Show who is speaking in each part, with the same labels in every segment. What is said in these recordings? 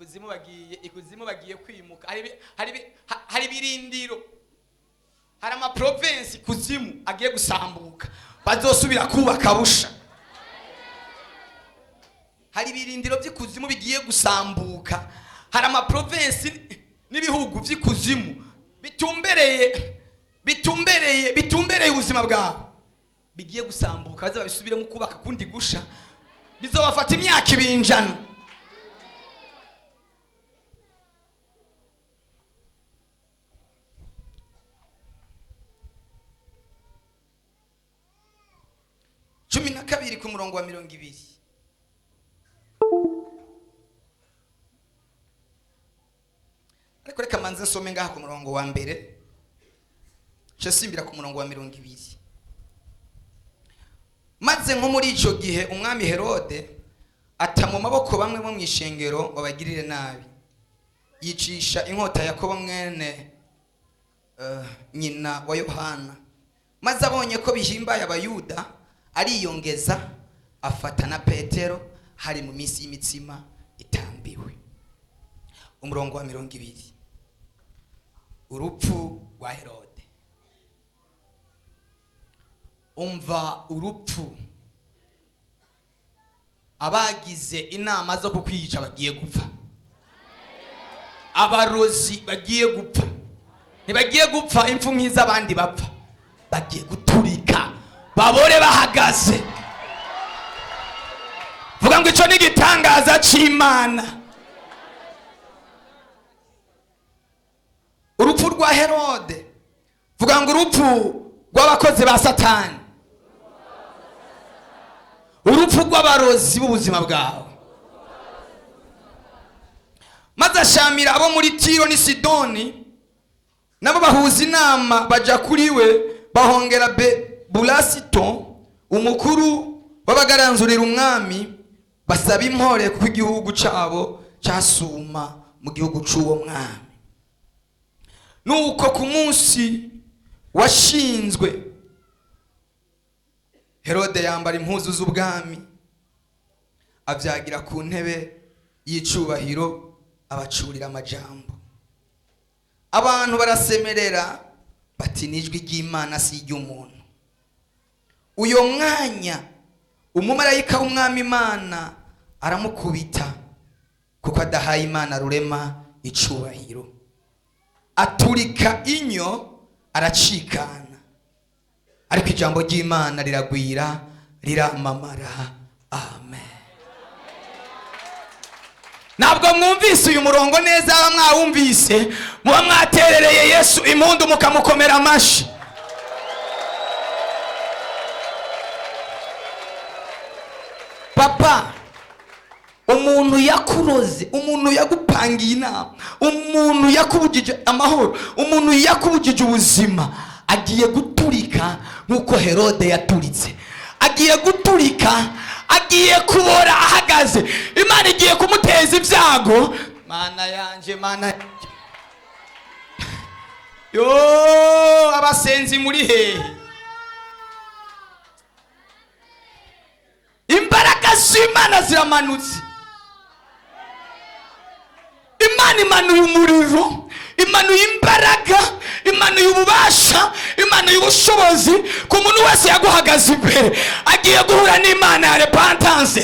Speaker 1: ikuzimu bagiye kwimuka. Hari birindiro, hari ama province ikuzimu agiye gusambuka, bazosubira kubaka busha. Hari birindiro by'ikuzimu bigiye gusambuka, hari ama province n'ibihugu by'ikuzimu bitumbereye ubuzima bwawe bigiye gusambuka, baza babisubiremo kubaka kundi gusha, bizobafata imyaka ibinjana. Cumi na kabiri ku murongo wa 20. Ariko reka manze nsome ngaha ku murongo wa mbere, cyasimbira ku murongo wa 20. Maze nko muri ico gihe umwami Herode ata mu maboko bamwe bo mwishengero ngo bagirire nabi, yicisha inkota Yakobo mwene nyina wa Yohana. Maze abonye ko bihimbaye abayuda, ariyongeza afata na Petero, hari mu minsi y'imitsima itambiwe. Umurongo wa 20. Urupfu rwa Herode. Umva urupfu. Abagize inama zo kukwica bagiye gupfa. Abarozi bagiye gupfa. Ntibagiye gupfa impfu nk'iz'abandi bapfa, bagiye guturika babore bahagaze. Vuga ngo ico ni igitangaza c'Imana. Urupfu rwa Herode. Vuga ngo urupfu rw'abakozi ba Satani. Urupfu rw'abarozi b'ubuzima bwawe. Maze ashamira abo muri Tiro ni Sidoni, nabo bahuza inama baja kuri we, bahongera Bulasito umukuru babagaranzurira umwami, basaba impore kuko igihugu cabo cyasuma mu gihugu c'uwo mwami. Nuko ku munsi washinzwe, Herode yambara impuzu z'ubwami, avyagira ku ntebe y'icubahiro, abacurira amajambo. Abantu barasemerera bati nijwi ry'Imana si iry'umuntu. Uyo mwanya umumarayika w'umwami Imana aramukubita, kuko adahaye Imana rurema icubahiro. Aturika inyo aracikana, ariko ijambo ry'Imana riragwira riramamara. Amen. Ntabwo mwumvise uyu murongo neza, mwawumvise muba mwaterereye Yesu impundu mukamukomera amashi. Papa, umuntu yakuroze, umuntu yagupangiye inama, umuntu yakubujije amahoro, umuntu yakubujije ubuzima, agiye guturika nkuko Herode yaturitse. Agiye guturika, agiye kubora ahagaze. Imana igiye kumuteza ibyago. Mana yanje, Mana yanje. Yo, abasenzi muri he? Imbaraga z'Imana ziramanutse. Imana imanuye umuriro, imanuye imbaraga, imanuye ububasha, imanuye ubushobozi ku muntu wese yaguhagaze imbere. Agiye guhura n'Imana ya repentance,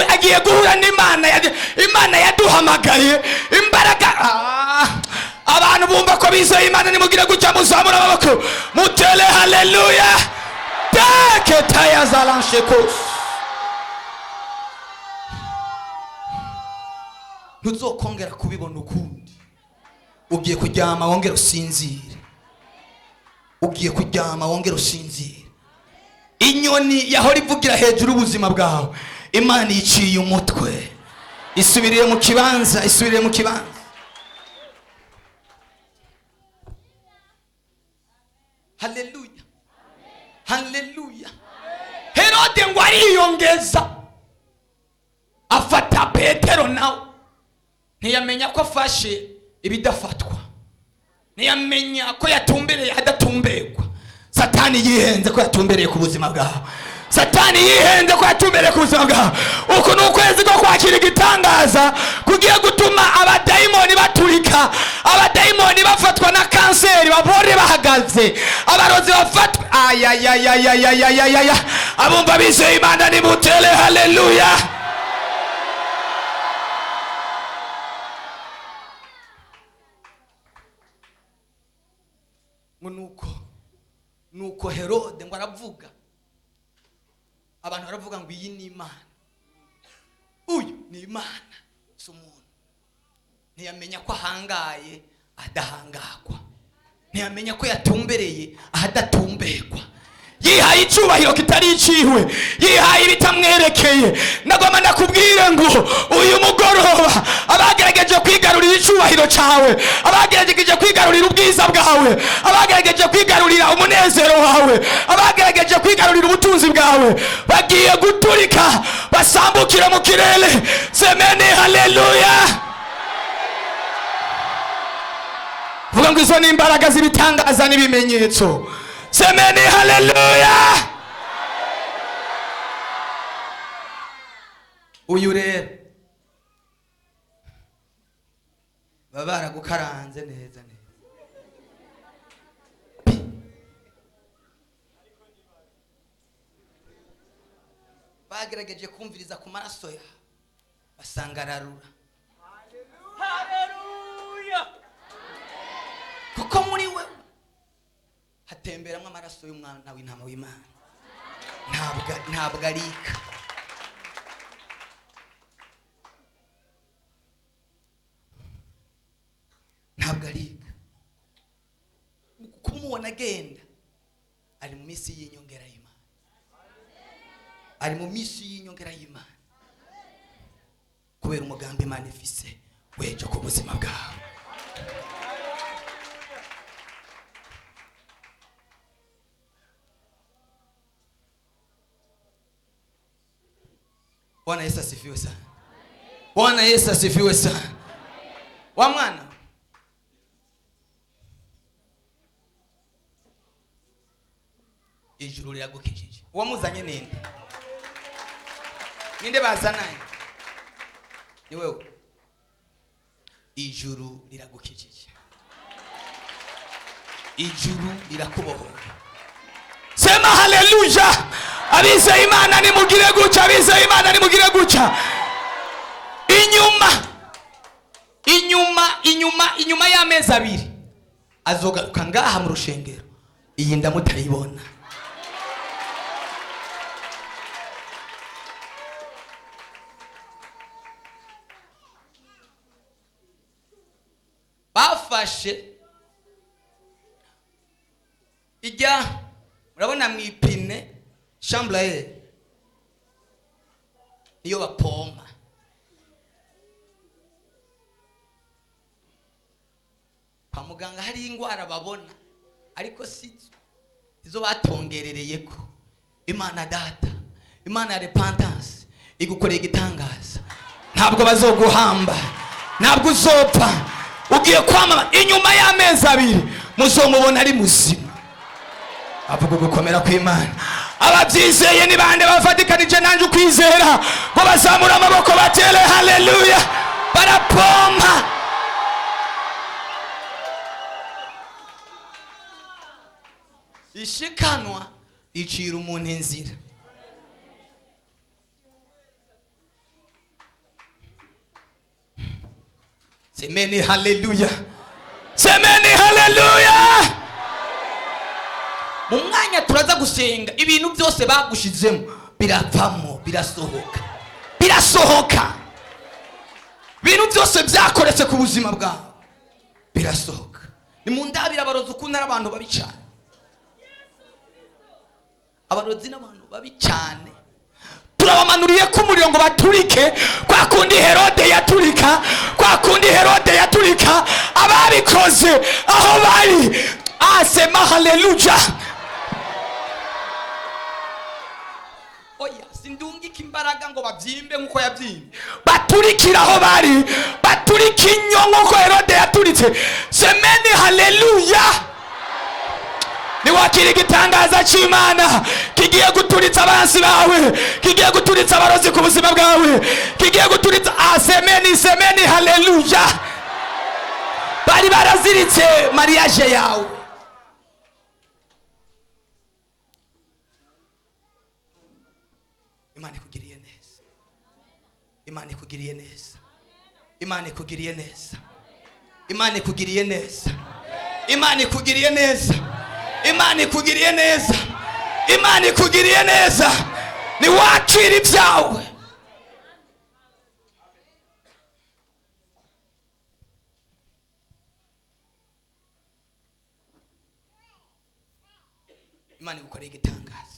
Speaker 1: agiye guhura n'Imana Imana yaduhamagaye. Imbaraga abantu bumva ko bizeye Imana, nimugire guca muzamura amaboko mutele haleluya. Take taya zalanshekos. Ntuzokongera kubibona ukundi. Ugiye kuryama wongera usinzire. Ugiye kuryama wongera usinzire. Inyoni yahora ivugira hejuru ubuzima bwawe, Imana yiciye umutwe, isubiriye mu kibanza, isubiriye mu kibanza. Haleluya, haleluya. Herode ngo ariyongeza, afata Petero nawe. Ntiyamenya ko afashe ibidafatwa, ntiyamenya ko yatumbereye adatumberwa. Satani yihenze ko yatumbereye ku buzima bwawe. Satani yihenze ko yatumbereye ku buzima bwawe. Uko ni ukwezi ko kwakira igitangaza kugiye gutuma guturuka, abadayimoni bafatwa na kanseri babore bahagaze, abarozi bafatwa ayayayayayayaya. Abumva bizeye Imana nimutere haleluya. Nuko Herode ngo aravuga, abantu baravuga ngo iyi ni Imana, uyu ni Imana, si umuntu. Ntiyamenya ko ahangaye adahangagwa, ntiyamenya ko yatumbereye ahadatumberwa, yihaye icyubahiro kitari iciwe, yihaye ibitamwerekeye. Nagoma ndakubwire ngo uyu mugoroba abagerageje kwigarurira icyubahiro cyawe, abagerageje kwigarurira ubwiza bwawe, abagerageje kwigarurira umunezero wawe, abagerageje kwigarurira ubutunzi bwawe, bagiye guturika basambukira mu kirere. Semeni haleluya. Vuga ngo izo ni imbaraga z'ibitangaza n'ibimenyetso. Semeni haleluya. Uyu rero baba baragukaranze neza neza, bagerageje kumviriza ku maraso ya basanga ararura. Haleluya. Kuko muri we hatemberamo amaraso y'umwana w'intama w'Imana, ntabwo arika. Ntabwo arika. Kumubona agenda ari mu minsi y'inyongera y'Imana, ari mu minsi y'inyongera y'Imana, kubera umugambi Imana ifise wejo ku buzima bwawe. Bwana Yesu asifiwe sana. Bwana Yesu asifiwe sana. Wa mwana ijuru liragukijije. Wamuzanye ninde? Ninde bazanaye? Ni wewe. Ijuru liragukijije, ijuru lirakubohowe. Sema haleluya. Abize Imana nimugire guca, abize Imana nimugire guca. Inyuma y'amezi abiri azogaruka ngaha mu rushengero, iyi ndamutayibona. Bafashe ijya, murabona mwipine chambre iyo bapoma, kwa muganga hari ingwara babona, ariko izo batongerereye ko. Imana data, Imana ya repentance igukoreye igitangaza. Ntabwo bazoguhamba, ntabwo uzopfa. Ugiye kwamama inyuma y'amezi abiri muzomubona ari muzima. Avuga gukomera kw'Imana. Ababyizeye ni bande bafatikanije nanje ukwizera ngo bazamura amaboko batere haleluya. Barapompa. Ishikanwa icira umuntu inzira. Semeni haleluya. Semeni haleluya. Mu mwanya turaza gusenga, ibintu byose bagushizemo biravamo, birasohoka. Ibintu byose byakoretse ku buzima bwawe birasohoka. Ni mu ndabira abarozi ukunda n'abantu babi cyane. Abarozi n'abantu babi cyane turabamanuriye ku muriro ngo baturike, kwa kundi Herode yaturika, ababikoze aho bari. Sema haleluya. Oya sindungika imbaraga ngo babyimbe nkuko yabyimbe, baturikira aho bari, baturika inyongo nkuko Herode yaturitse. Semeni haleluya. Niwakira igitangaza cy'Imana kigiye guturitsa abansi bawe, kigiye guturitsa abarozi ku buzima bwawe, kigiye guturitsa. Semeni haleluya. bari baraziritse mariage yawe. Imana ikugiriye neza, Imana ikugiriye neza, Imana ikugiriye neza, Imana ikugiriye neza, Imana ikugiriye neza, Imana ikugiriye neza, Imana ikugiriye neza. Ni wakira ibyawe. Imana igukoreye igitangaza,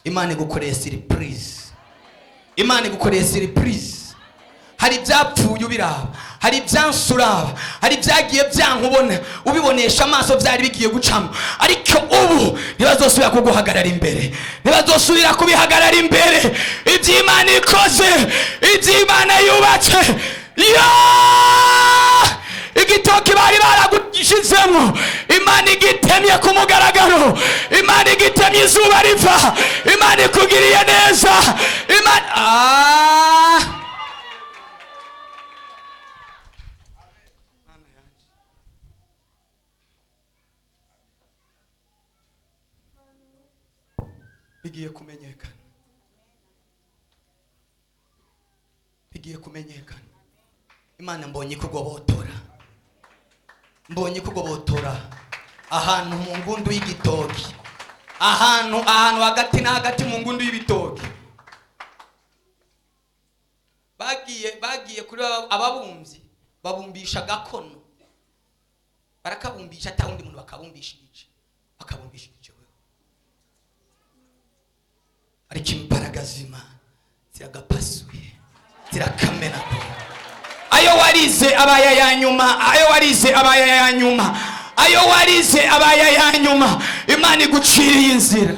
Speaker 1: Imana igukoreye surprise, Imana igukoreye surprise. Hari ibyapfuye ubiraba, hari ibyansuraba, hari ibyagiye byankubona ubibonesha amaso byari bigiye gucamo, ariko ubu ntibazosubira kuguhagarara imbere, ntibazosubira kubihagarara imbere. Iby'Imana ikoze, iby'Imana yubatse, igitoki bari baragishizemo, Imana igitemye ku mugaragaro, Imana igitemye izuba riva, Imana ikugiriye neza, Imana bigiye kumenyekana, bigiye kumenyekana. Imana mbonye kugobotora, mbonye kugobotora ahantu mu ngundu y'igitoki, ahantu hagati na hagati mu ngundu y'ibitoki. Bagiye kuri ababumbyi babumbisha gakono, barakabumbisha atawundi muntu bakabumbisha igice, bakabumbisha igice. Ariko imbaraga z'Imana ziragapasuye, zirakamenagura. Ayo warize abaya ya nyuma, ayo warize abaya ya nyuma, ayo warize abaya ya nyuma, Imana iguciriye inzira.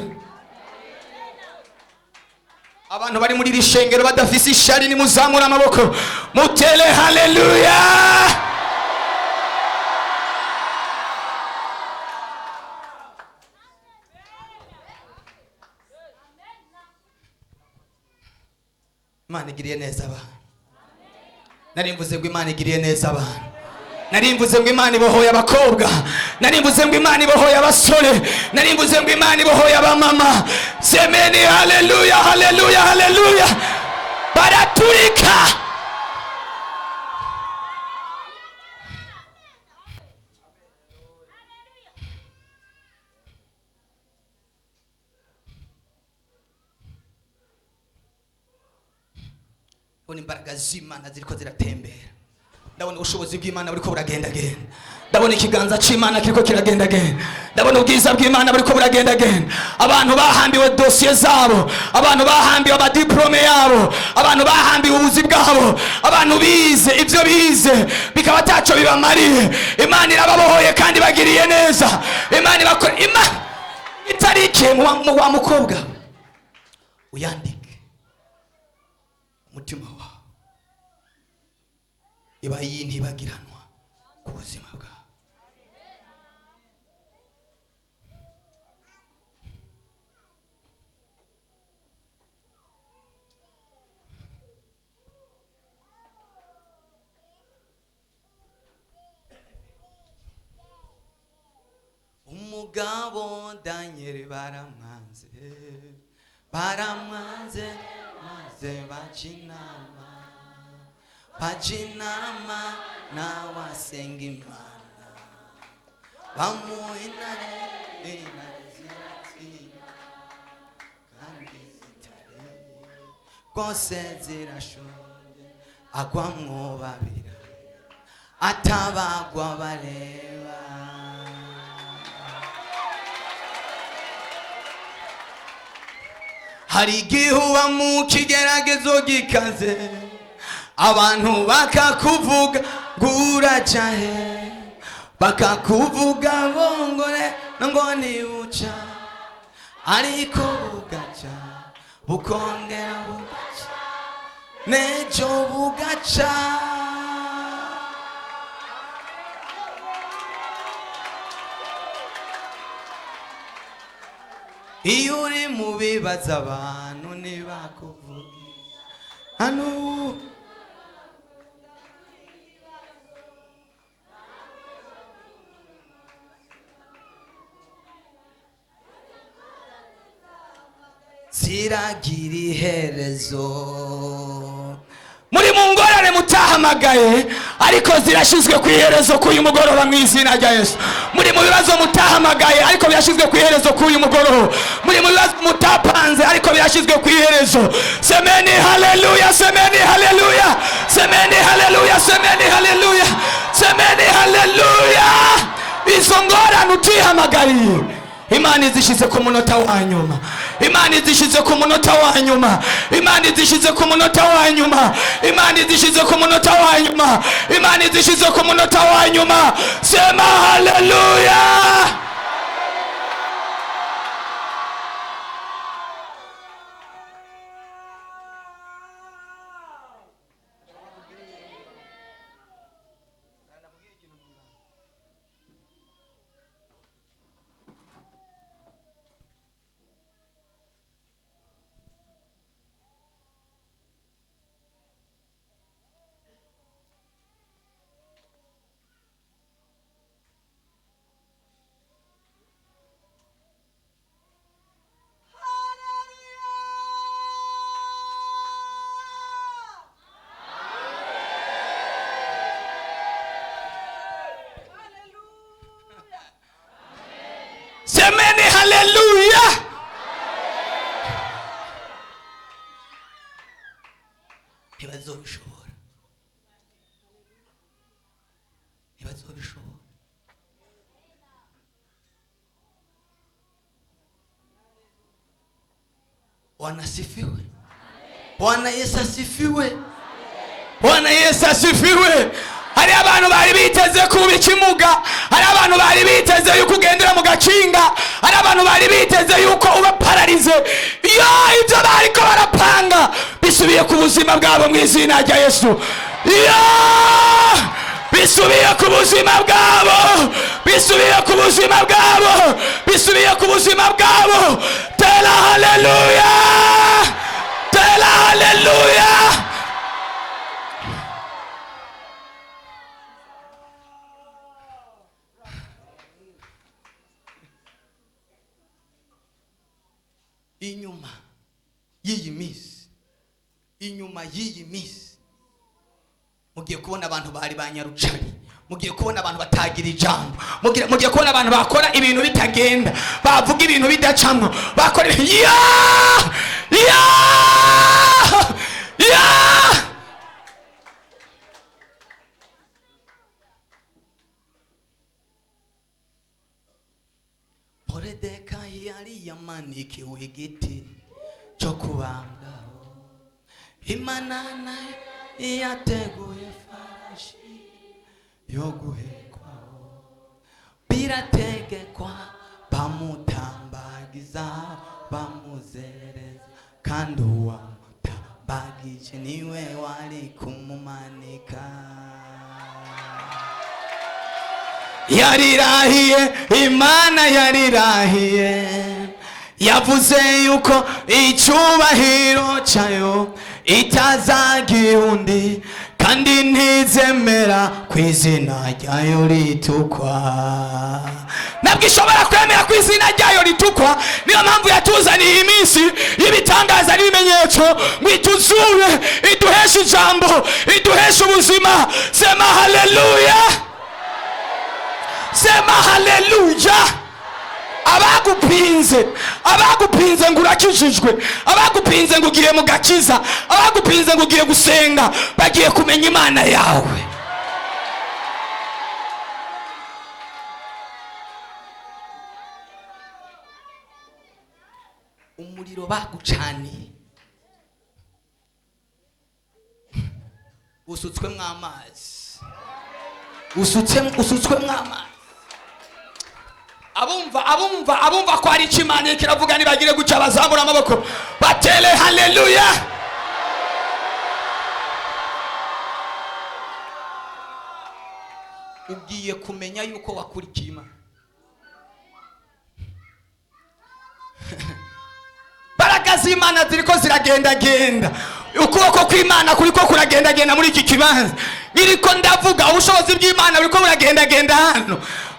Speaker 1: Abantu bari muri rishengero badafise ishari, nimuzamura amaboko mutele haleluya. Imana igiriye neza abantu. Narimvuze ngo Imana igiriye neza abantu. Narimvuze ngo Imana ibohoye abakobwa, narimvuze ngo Imana ibohoye abasore, narimvuze ngo Imana ibohoye abamama. Semeni haleluya, haleluya, haleluya. Baraturika. Ndabona imbaraga z'Imana ziriko ziratembera, ndabona ubushobozi bw'Imana buriko buragendagenda, ndabona ikiganza c'Imana kiriko kiragendagenda, ndabona ubwiza bw'Imana buriko buragendagenda. Abantu bahambiwe dosiye zabo, abantu bahambiwe amadiplome yabo, abantu bahambiwe ubuzi bwabo, abantu bize ibyo bize bikaba ataco bibamariye. Imana irababohoye kandi bagiriye neza. Imana ibakora itarike wa mukobwa uyandike umutima wawe, iba yintibagiranwa ku buzima bwawe. Umugabo Daniel baramwanze maze bajinama nawe asenga Imana, bamuha intare ziratinda kandi zitare rwose zirashonje, agwamwo babira atabagwa bareba. Hari igihe uba mu kigeragezo gikaze, abantu bakakuvuga nguraca he, bakakuvuga bongore ngo nibuca, ariko bugaca bukongera bugaca nejo bugaca. Iyo uri mu bibazo abantu ntibakuvuge, hano
Speaker 2: ziragira iherezo.
Speaker 1: muri mu ngorane mutahamagaye ariko zirashyizwe ku iherezo k'uyu mugoroba mu izina rya Yesu. muri mu bibazo mutahamagaye ariko birashyizwe ku iherezo k'uyu mugoroba. muri mu bibazo mutapanze ariko birashyizwe ku iherezo. semeni haleluya, semeni haleluya, semeni haleluya, semeni haleluya, semeni haleluya. izo ngorane utihamagariye Imana izishyize ku munota wa nyuma. Imana izishyize ku munota wa nyuma. Imana izishyize ku munota wa nyuma. Imana izishyize ku munota wa nyuma. Imana izishyize ku munota wa nyuma. Sema haleluya. Semeni haleluya.
Speaker 2: ntibazobishobora, ntibazobishobora. Bwana asifiwe. Bwana Yesu asifiwe.
Speaker 1: Bwana Yesu asifiwe. hari abantu bari biteze kuba ikimuga, hari abantu bari biteze yuko ugendera mu gakinga, hari abantu bari biteze yuko uba pararize. iyo ibyo bariko barapanga bisubiye ku buzima bwabo mu izina rya Yesu. iyo bisubiye ku buzima bwabo, bisubiye ku buzima bwabo, bisubiye ku buzima bwabo. Tera haleluya, tera haleluya.
Speaker 2: inyuma y'iyi minsi, inyuma y'iyi minsi mugiye kubona abantu bari banyarucari, mugiye kubona abantu batagira ijambo, mugiye kubona abantu bakora ibintu bitagenda, bavuga ibintu bidacamwa, bakora Poredeka yari yamanikiwe igiti cyo kubangaho, Imana nayo yateguye farashi yo guhekwaho, birategekwa bamutambagiza bamuzereza, kandi uwamutambagije niwe wari kumumanika. yarirahiye, Imana yarirahiye, yavuze yuko icyubahiro cyayo itazagira undi, kandi ntizemera ku izina ryayo ritukwa. ntabwo ishobora kwemera ku izina ryayo ritukwa. niyo mpamvu yatuzaniye iminsi y'ibitangaza n'ibimenyetso, ngo ituzure, iduheshe ijambo, iduheshe ubuzima. sema haleluya, sema haleluya. abagupinze ngo urakijijwe, abagupinze ngo ugiye mu gakiza, abagupinze ngo ugiye gusenga, bagiye kumenya Imana yawe. umuriro bagucaniye usutswemo amazi, usutswemo amazi. abumva ko hari icyo Imana kiravuga nibagire guca bazamura amaboko batere haleluya. ugiye kumenya yuko wakurikiye Imana. Imbaraga z'Imana ziriko ziragendagenda, ukuboko kw'Imana kuriko kuragendagenda muri iki kibanza. Biriko ndavuga ubushobozi bw'Imana buriko buragendagenda hano.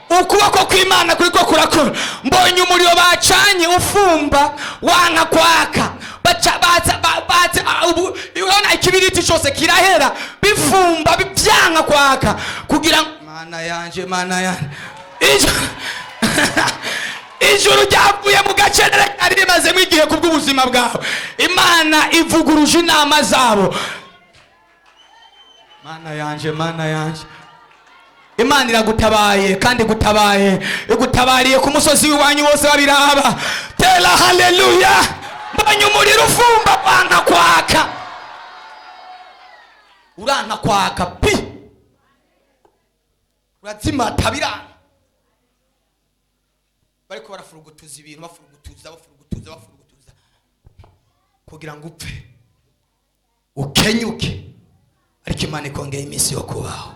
Speaker 1: ukuboko kw'Imana kuriko kurakora. Mbonye umuriro bacanye ufumba wanka kwaka, urabona ikibiriti cyose kirahera bifumba byanka kwaka kugira
Speaker 2: Mana yanje, Mana yanje.
Speaker 1: ijuru ryavuye mu gacerere kari rimazemo igihe kubw'ubuzima bwawe. Imana ivuguruje inama zabo.
Speaker 2: Mana yanje, Mana yanje.
Speaker 1: Imana iragutabaye kandi igutabariye ku musozi w'iwanyu wose babiraba. Tera haleluya. Mbonye umuriro ufumba wanka kwaka,
Speaker 2: Uranka kwaka pi. Urazima tabirana. Bariko barafurugutuza ibintu, bafurugutuza kugira ngo upfe ukenyuke, ariko Imana ikongeye iminsi yo kubaho.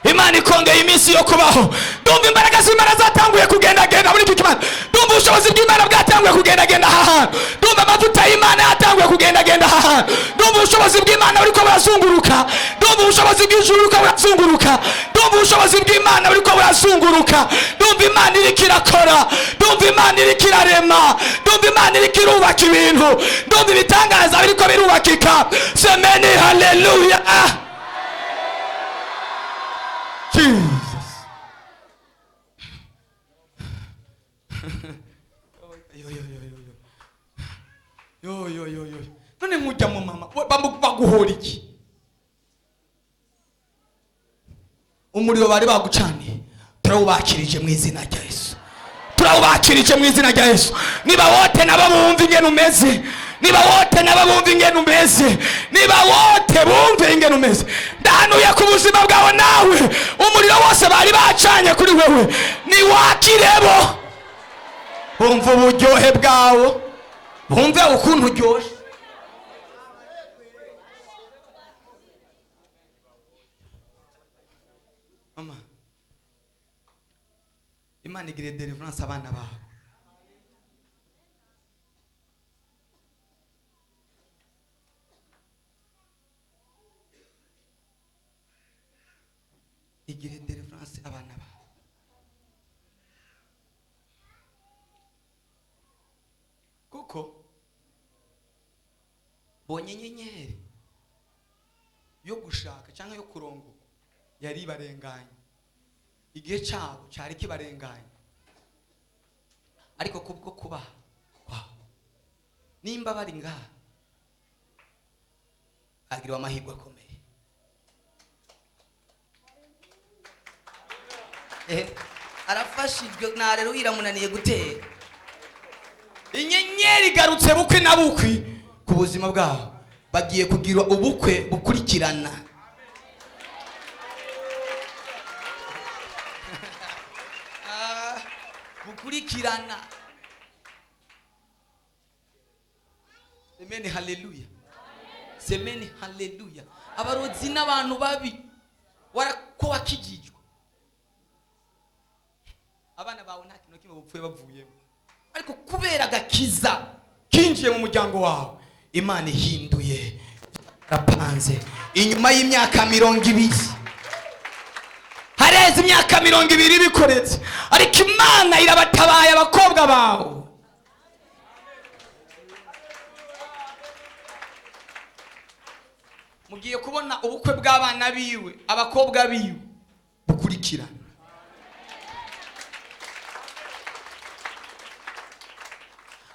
Speaker 1: Imana ikongeye iminsi yo kubaho. Ndumva imbaraga z'Imana zatanguye kugendagenda muri iki kibanza. Ndumva ubushobozi bw'Imana bwatanguye kugendagenda aha hantu. Ndumva amavuta y'Imana yatanguye kugendagenda aha hantu. Ndumva ubushobozi bw'Imana buriko burazunguruka. Ndumva ubushobozi bw'ijuru buriko burazunguruka. Ndumva ubushobozi bw'Imana buriko burazunguruka. Ndumva Imana iriko irakora. Ndumva Imana iriko irarema. Ndumva Imana iriko irubaka ibintu. Ndumva ibitangaza biriko birubakika. Semeni haleluya. Jesus.
Speaker 2: Yo. None mujya mu mama baguhora iki? Umuriro bari bagucaniye turawubakirije mu izina rya Yesu.
Speaker 1: Turawubakirije mu izina rya Yesu. Niba wote nabo bumva ingene umeze. Niba wote nabo bumva ingene umeze. Niba wote bumva ingene umeze. Ndahanuye ku buzima bwawe nawe. Umuriro wose bari bacanye kuri wewe ni wakirebo.
Speaker 2: Bumva uburyohe bwawo. Bumve ukuntu uryoshe. Mama, Imana igire deliverance abana bawe. Igire deliverance abana bawe. Kuko bonye nyenyeri yo gushaka cyangwa yo kurongo yari barenganye. Igihe cyabo cyari kibarenganye. Ariko kubwo kuba wow, nimba bari ngaha agirwa amahirwe akomeye. Arafashijwe na rero iramunaniye gutera. Inyenyeri igarutse bukwe na bukwe ku buzima bwabo. Bagiye kugira ubukwe bukurikirana. Bukurikirana. Semeni haleluya. Semeni haleluya. Abarozi n'abantu babi warako wakijijwe. Abana bawe nta kintu kimwe bupfuye bavuyemo. Ariko kubera gakiza kinjiye mu muryango wawe, Imana ihinduye rapanze. Inyuma y'imyaka 20 hareze imyaka 20 bikoretse, ariko Imana irabatabaye abakobwa bawe. Mugiye kubona ubukwe bw'abana biwe, abakobwa biwe bukurikirana.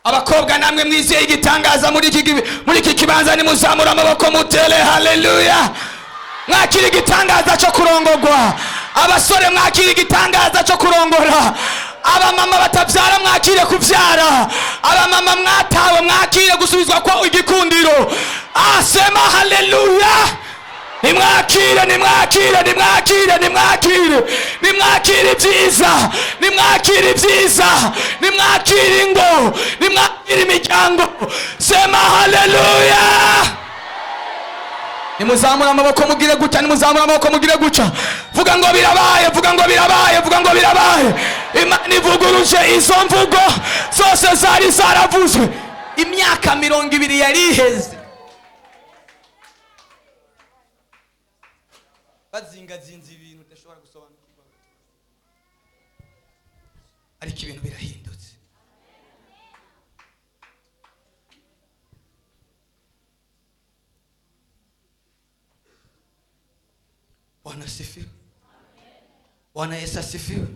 Speaker 2: Abakobwa namwe mwizeye igitangaza muri iki kibanza, nimuzamura amaboko mutere haleluya. Mwakira igitangaza cyo kurongorwa. Abasore mwakira igitangaza cyo kurongora. Abamama batabyara mwakire kubyara. Abamama mwatawe mwakire gusubizwa kwa igikundiro. Asema haleluya. Nimwakire nimwakire nimwakire nimwakire nimwakire ibyiza, nimwakire ibyiza, nimwakire ingo, nimwakire imiryango. Sema haleluya. Nimuzamura amaboko mugire gutya, nimuzamura amaboko mugire gutya. Vuga ngo birabaye, vuga ngo birabaye, vuga ngo birabaye. Imana ivuguruje izo mvugo zose zari zaravuzwe. Imyaka 20 yari iheze. Bazingazinze ibintu udashobora gusobanukirwa. ibintu birahindutse. Bwana asifiwe. Bwana Yesu asifiwe.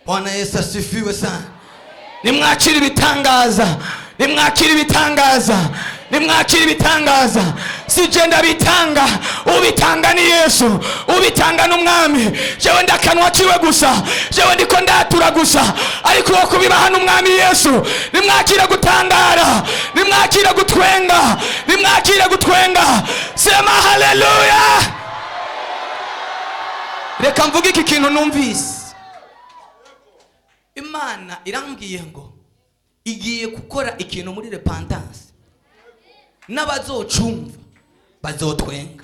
Speaker 2: Bwana Yesu asifiwe sana.
Speaker 1: Nimwakira ibitangaza, nimwakira ibitangaza, nimwakira ibitangaza. Sije ndabitanga, ubitanga ni Yesu, ubitanga n'umwami. Jewe ndakanwa kiwe gusa, jewe ndiko ndatura gusa, ariko wo kubibaha n'umwami Yesu. Nimwakira gutangara, nimwakira gutwenga, nimwakira gutwenga. Sema haleluya.
Speaker 2: Reka mvuge iki kintu numvise. Imana irambwiye ngo igiye gukora ikintu muri repentance, n'abazocumva bazotwenga.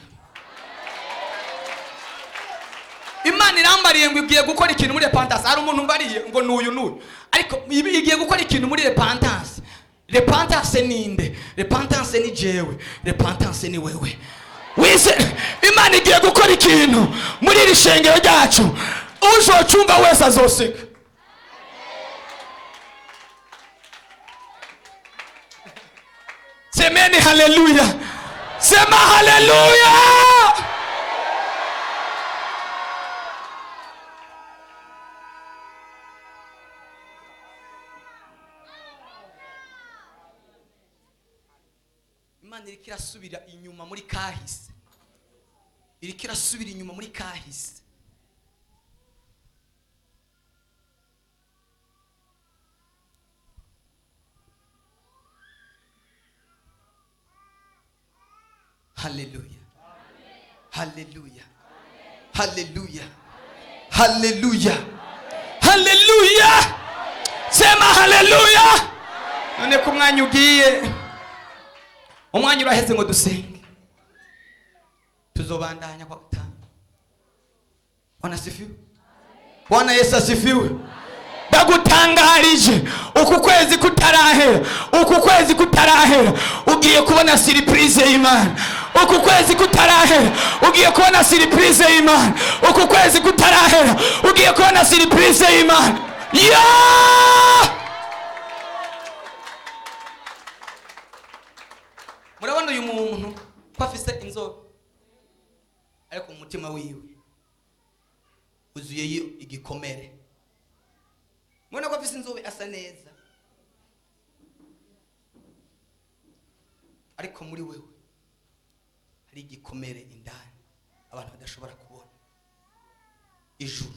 Speaker 2: Imana irambariye ngo igiye gukora ikintu muri repentance. Hari umuntu mbariye ngo n'uyu, ariko igiye gukora ikintu muri repentance. Repentance ninde? Repentance ni jewe, repentance ni wewe.
Speaker 1: Wise Imana igiye gukora ikintu muri iri shengero ryacu, uzocumva wese azoseka. Semeni haleluya. Sema haleluya.
Speaker 2: Imana iriko irasubira inyuma muri kahise, iriko irasubira inyuma muri kahise. Haleluya, haleluya, haleluya, haleluya,
Speaker 1: Haleluya. Sema haleluya. None ku mwanya ugiye,
Speaker 2: umwanya uraheze ngo dusenge, tuzobandanya kwa gatanu. Bwana asifiwe. Bwana Yesu asifiwe.
Speaker 1: ndagutangarije uku kwezi kutarahera, uku kwezi kutarahera ugiye kubona surprise y'Imana. Uku kwezi kutarahera ugiye kubona surprise y'Imana. Uku kwezi kutarahera ugiye kubona surprise y'Imana.
Speaker 2: Murabona uyu muntu ko afise inzobe, ariko mu mutima wiwe uzuyeyo igikomere. Mubona ko afise inzobe asa neza, ariko muri wewe hari igikomere indani abantu badashobora kubona. Ijuru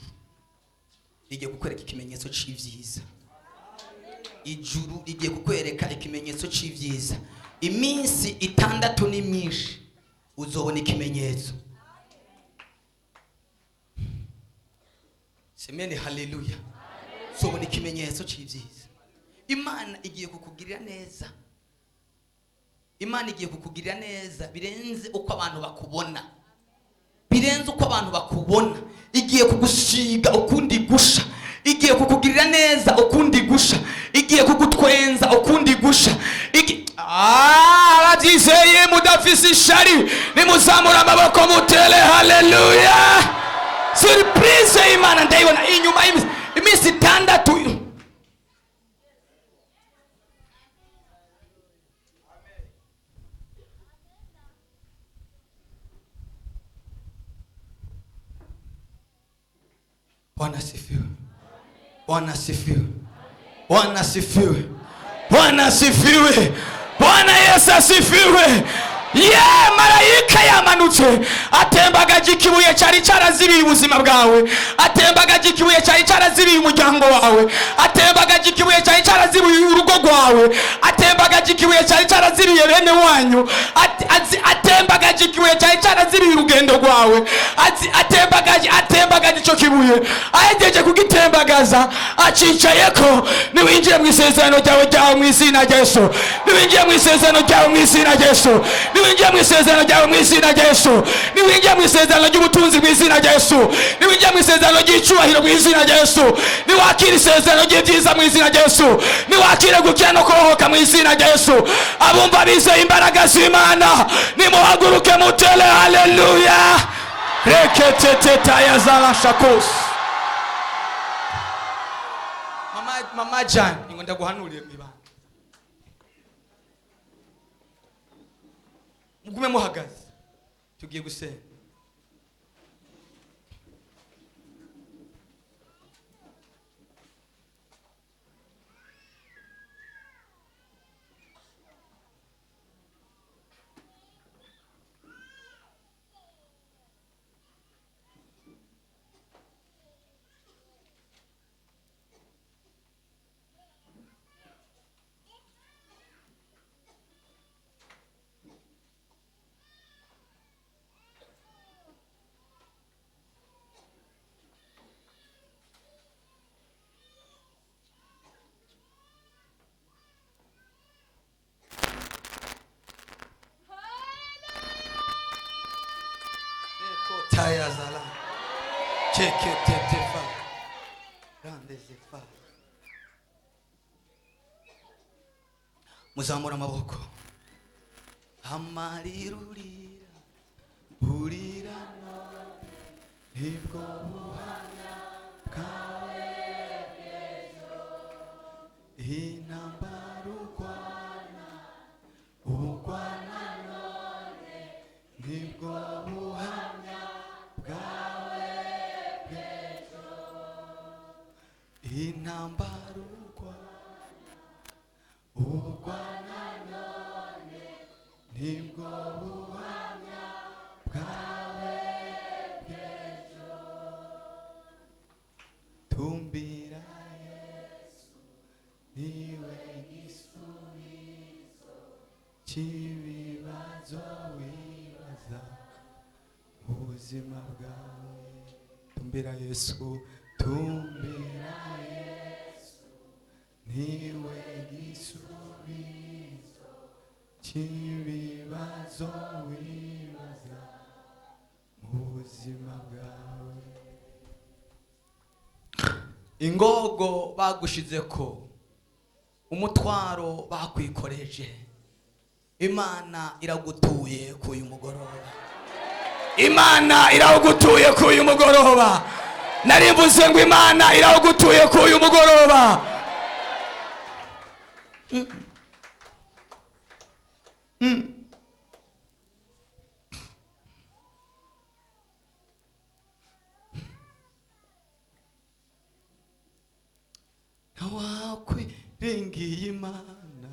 Speaker 2: rigiye kukwereka ikimenyetso c'ivyiza. Ijuru rigiye kukwereka ikimenyetso c'ivyiza. Iminsi 6 ni myinshi, uzobona ikimenyetso. Semeni haleluya. Uzobona ikimenyetso c'ivyiza. Imana igiye kukugirira neza. Imana igiye kukugirira neza birenze uko abantu bakubona, birenze uko abantu bakubona. Igiye kugusiga ukundi gusha, igiye kukugirira neza ukundi gusha, igiye kugutwenza ukundi gusha. Ababyizeye mudafise ishari nimuzamura amaboko mutere haleluya. Surprise y'Imana ndayibona inyuma iminsi 6. Bwana asifiwe. Bwana asifiwe. Bwana asifiwe.
Speaker 1: Bwana asifiwe. Bwana Yesu asifiwe. Marayika yamanutse atembagaje ikibuye cyari cyarazibiye ubuzima bwawe, atembagaje ikibuye cyari cyarazibiye umuryango wawe, atembagaje ikibuye cyari cyarazibiye urugo rwawe, atembagaje ikibuye cyari cyarazibiye bene wanyu, atembagaje ikibuye cyari cyarazibiye urugendo rwawe, atembagaje icyo kibuye. Ahejeje kugitembagaza acicayeko, niwinjiye mu isezerano ryawe mu izina rya Yesu. Niwinjiye mu isezerano ryawe mu izina rya Yesu. Niwinjiye mu isezerano ryawe mu izina rya Yesu. Niwinjiye mu isezerano ry'ubutunzi mu izina rya Yesu. Niwinjiye mu isezerano ry'icyubahiro mu izina rya Yesu. Niwakira isezerano ry'ibyiza mu izina rya Yesu. Niwakira gukira no kurohoka mu izina rya Yesu. Abumva bizeye imbaraga z'Imana nimuhaguruke mutere haleluya. Reketete yazala shakos.
Speaker 2: mama Jane ngo ndaguhanuriye mwibanga mugume muhagaze tugiye gusenga. Tayazala cheketetefa randezefa muzamura amaboko. Amarirurira urira nibwo buhamya bwawe bw'ejo, intambara urwana none nibwo buhamya bwawe bw'ejo, intambara urwana none nibwo buhamya bwawe bw'ejo. Tumbira Yesu niwe gisubizo cy'ibibazo wibaza mu buzima bwawe. Tumbira Yesu, tumbira Yesu niwe gisubizo cy'ibibazo wibaza mu buzima bwawe. Ingogo bagushizeko, umutwaro bakwikoreje, Imana iragutuye kuyu mugoroba. Imana iragutuye kuyu mugoroba. Narimvuze ngo Imana iragutuye kuyu mugoroba. Nawakwiringiye Imana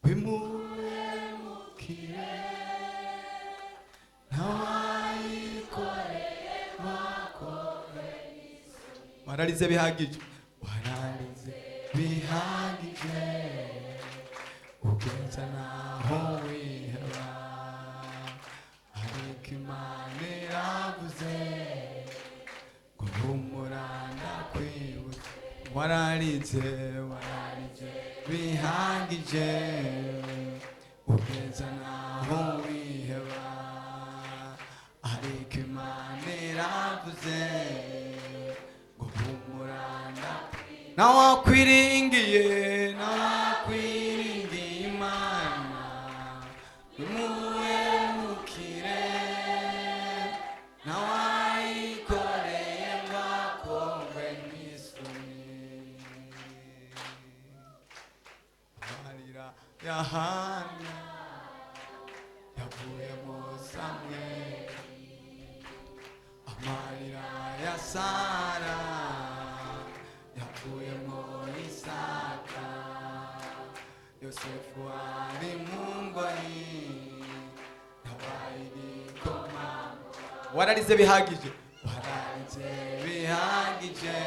Speaker 2: wimuhemukire, nawayikoreye wakoreye. Wararize bihagije, wararize bihagije, ugenza naho wiheba, ariko Imana iravuze ngo humura ndakwibutse. Wararize bihagije, ugenza naho wiheba, ariko Imana iravuze ngo humura ndakwibutse. Nawakwiringiye Imana wimuhemukire, nawayikoreye ngakongwe n'isoni. Amarira yahana yavuyemo Samweli, amarira ya Sara yavuyemo Isaka, Yosefu ari mu ngoyi yabaye igikomangoma. Wararize bihagije, wararize bihagije,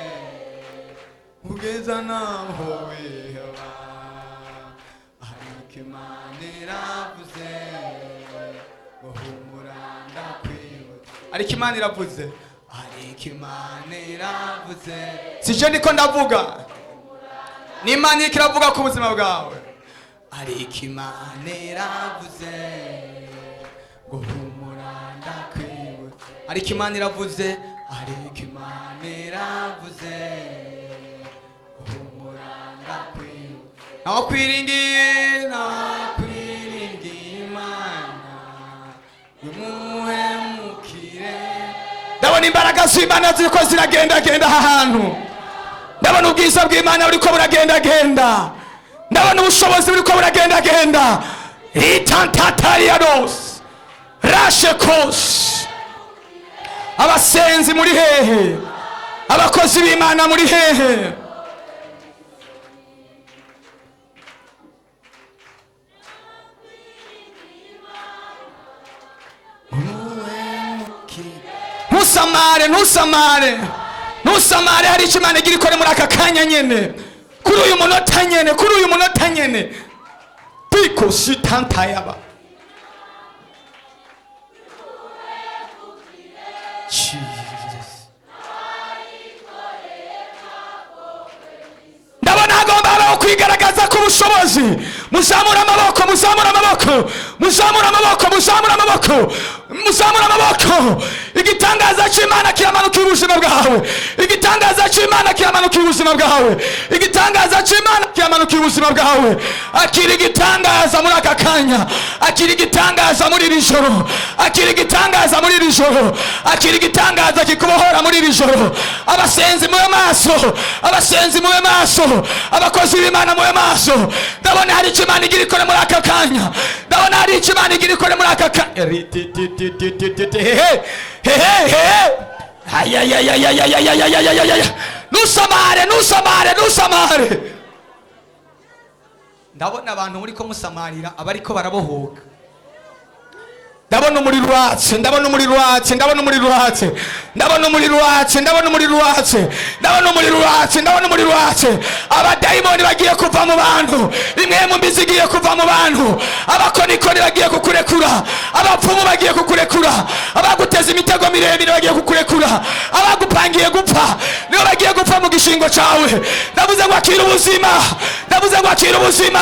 Speaker 2: ugeza naho wiheba, ariko Imana iravuze ngo humura ndakwibutse. Ariko Imana iravuze, ariko Imana iravuze. Sicyo niko ndavuga, ni Imana iriko iravuga ku buzima bwawe. Ariko Imana iravuze ngo humura ndakwibutse. Ariko Imana iravuze, ariko Imana iravuze ngo humura ndakwibutse. Nawakwiringiye Imana wimuhemukire. Ndabona imbaraga z'Imana ziriko ziragendagenda aha hantu.
Speaker 1: ndabona ubwiza bw'Imana buriko buragendagenda, ndabona ubushobozi buriko buragendagenda. Itantatariados rashekos. Abasenzi muri hehe? Abakozi b'Imana muri hehe? Ntusamare, ntusamare, ntusamare. Hari icyo Imana igira ikore muri aka kanya nyene, kuri uyu munota nyene, kuri uyu munota nyene. Piko sitantayaba. Ndabona hagomba kwigaragaza ku bushobozi. Muzamura amaboko, muzamura amaboko, muzamura amaboko, muzamura amaboko, muzamura amaboko. Igitangaza cy'Imana kiramanuka ubuzima bwawe, igitangaza cy'Imana kiramanuka ubuzima bwawe, igitangaza cy'Imana kiramanuka ubuzima bwawe. Akira igitangaza muri aka kanya, akira igitangaza muri iri joro, akira igitangaza muri iri joro, akira igitangaza kikubohora muri iri joro. Abasenzi mube maso, abasenzi mube maso, abakozi b'Imana mube maso. Ndabona hari icyo Imana igira ikore muri aka kanya, ndabona hari icyo Imana igira ikore muri aka kanya. Nusamare, nusamare, nusamare. Ndabona abantu muri ko musamarira abariko barabohoka. Ndabona umuriro watse, ndabona umuriro watse, ndabona umuriro watse, ndabona umuriro watse, ndabona umuriro watse, ndabona umuriro watse, ndabona umuriro watse. Abadayimoni bagiye kuva mu bantu, imwe mu mbizi igiye kuva mu bantu, abakonikoni bagiye kukurekura, abapfumu bagiye kukurekura, abaguteza imitego miremire bagiye kukurekura, abagupangiye gupfa nibo bagiye gupfa mu gishingo cyawe. Ndavuze ngo akira ubuzima, ndavuze ngo akira ubuzima,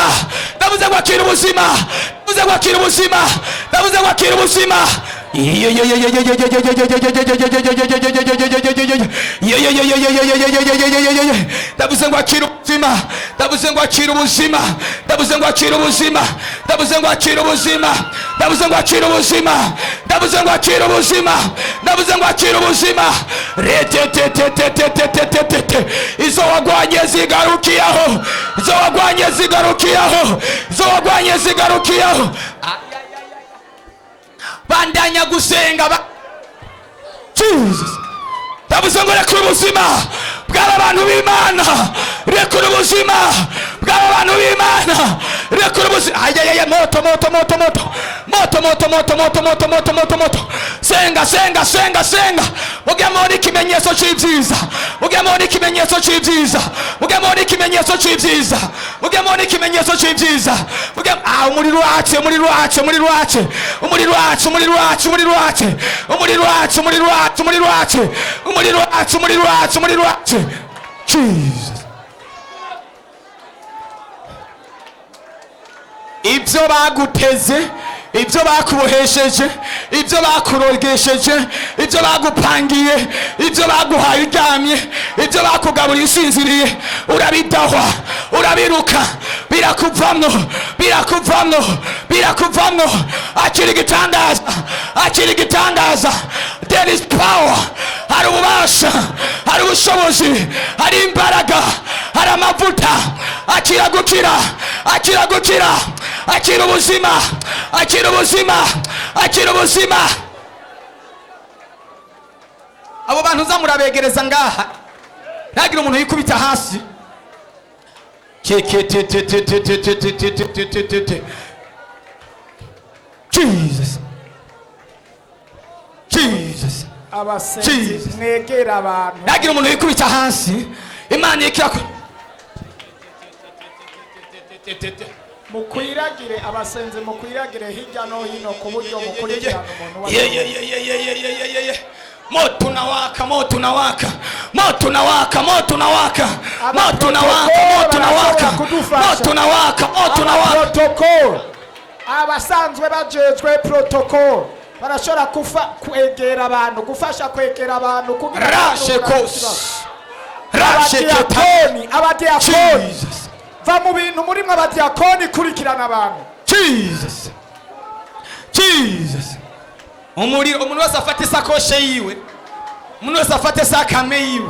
Speaker 1: ndavuze ngo akira ubuzima, ndavuze ngo akira ubuzima, ndavuze ngo akira ubuzima. Ndavuze ngo akira ubuzima, ndavuze ngo akira ubuzima, ndavuze ngo akira ubuzima, ndavuze ngo akira ubuzima, ndavuze ngo akira ubuzima, ndavuze ngo akira ubuzima, ndavuze ngo akira ubuzima. Izo wagwanye zigarukiyaho, izo wagwanye zigarukiyaho, izo wagwanye zigarukiyaho. Bandanya gusenga Jesus. Ndavuze ngo rekura ubuzima bw'aba bantu b'Imana, rekura ubuzima bw'aba bantu b'Imana, rekura ubuzima. Ayayaya, moto moto moto moto moto moto moto moto moto moto moto moto. Senga senga senga senga. Mugamona ikimenyetso cy'ibyiza, mugamona ikimenyetso cy'ibyiza, mugamona ikimenyetso cy'ibyiza, mugamona ikimenyetso cy'ibyiza. Umuriro wacu, umuriro wacu, umuriro wacu, umuriro wacu, umuriro wacu, umuriro wacu, umuriro wacu, umuriro wacu, umuriro wacu, umuriro wacu, umuriro wacu, umuriro wacu. Jesus. Ibyo baguteze, ibyo bakubohesheje, ibyo bakurogesheje, ibyo bagupangiye, ibyo baguhaye uryamye, ibyo bakugaburiye usinziriye, urabidahwa, urabiruka, birakuvamwo, birakuvamwo, birakuvamwo. Akira igitangaza, akira igitangaza. There is power, hari ububasha, hari ubushobozi, hari imbaraga, hari amavuta. Akira gukira, akira gukira, akira ubuzima, akira ubuzima, akira ubuzima. Abo bantu uzamurabegereza ngaha, ntagira umuntu yikubita hasi. Jesus, Jesus,
Speaker 3: abasenzi mwegera abantu,
Speaker 1: ntagira umuntu yikubita hasi. Imana ikirako
Speaker 3: mukwiragire, abasenzi mukwiragire hirya no hino ku buryo mukurikirana umuntu wa
Speaker 1: moto unawaka, moto unawaka, moto unawaka, moto unawaka, moto unawaka, moto unawaka, moto unawaka, moto unawaka.
Speaker 3: Protocol, abasanzwe bajejwe protocol barashobora kwegera abantu, gufasha kwegera abantu kugira abadiakoni, abadiakoni va mu bintu murimwe, abadiakoni kurikirana abantu.
Speaker 1: Jesus, Jesus. Umuntu wese afate isakoshe yiwe, umuntu wese afate sakame yiwe,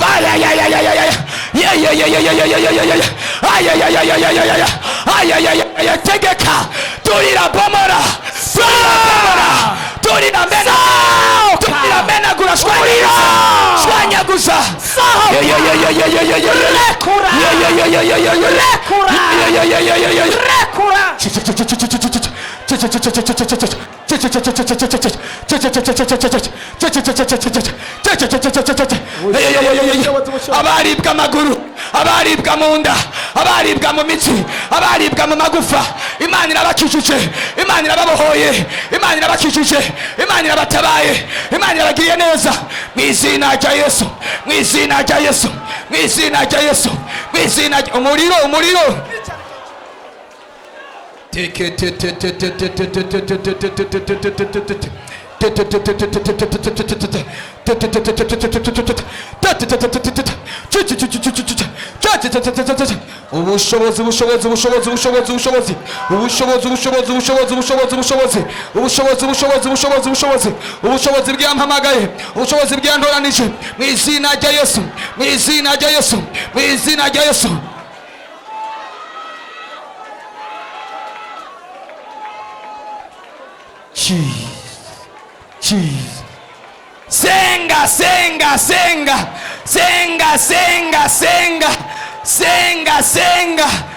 Speaker 1: tegeka turira bomora turira menagura shwanyaguza abaribwa amaguru, abaribwa mu nda, abaribwa mu mitsi, abaribwa mu magufa, Imana irabakijije, Imana irababohoye, Imana irabakijije, Imana irabatabaye, Imana irabagiriye neza mu izina rya Yesu, mu izina rya Yesu, mu izina rya Yesu, mu izina rya umuriro ubushobozi bwampamagaye, ubushobozi bwantoranije mu izina rya Yesu, mu izina rya Yesu, mu izina rya Yesu. Jesus. Senga, senga, senga, senga, senga, senga, senga, senga.